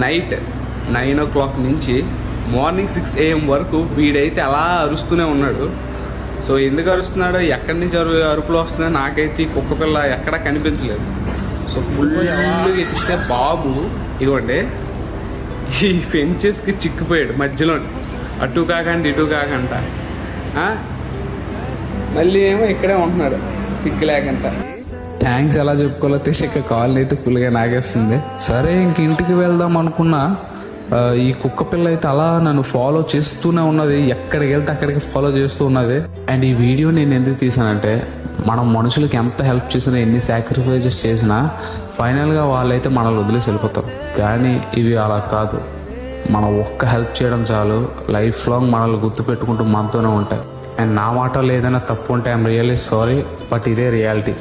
Night 9 o'clock నుంచి morning 6 AM వరకు వీడైతే అలా అరుస్తూనే ఉన్నాడు. సో ఎందుకు అరుస్తున్నాడో, ఎక్కడి నుంచి అరుపులు వస్తుందో నాకైతే ఈ కుక్క పిల్ల ఎక్కడా కనిపించలేదు. సో ఫుల్గా ఎత్తితే బాబు ఇవ్వండి ఈ ఫెంచెస్కి చిక్కిపోయాడు మధ్యలో, అటు కాకండి ఇటు కాకంట. మళ్ళీ ఏమో ఇక్కడే ఉంటున్నాడు సిగ్గు లేకంట. థ్యాంక్స్ ఎలా చెప్పుకోవాలో తెలియక కాల్ అయితే ఫుల్గా నాగేస్తుంది. సరే ఇంక ఇంటికి వెళ్దాం అనుకున్నా, ఈ కుక్క పిల్ల అయితే అలా నన్ను ఫాలో చేస్తూనే ఉన్నది, ఎక్కడికి వెళ్తే అక్కడికి ఫాలో చేస్తూ ఉన్నది. అండ్ ఈ వీడియో నేను ఎందుకు తీసానంటే, మనం మనుషులకి ఎంత హెల్ప్ చేసినా, ఎన్ని సాక్రిఫైజెస్ చేసినా ఫైనల్గా వాళ్ళైతే మనల్ని వదిలేసి వెళ్ళిపోతారు. కానీ ఇవి అలా కాదు, మనం ఒక్క హెల్ప్ చేయడం చాలు, లైఫ్ లాంగ్ మనల్ని గుర్తుపెట్టుకుంటూ మనతోనే ఉంటాయి. అండ్ నా మాటలో ఏదైనా తప్పు ఉంటే ఐఎమ్ రియల్లీ సారీ, బట్ ఇదే రియాలిటీ.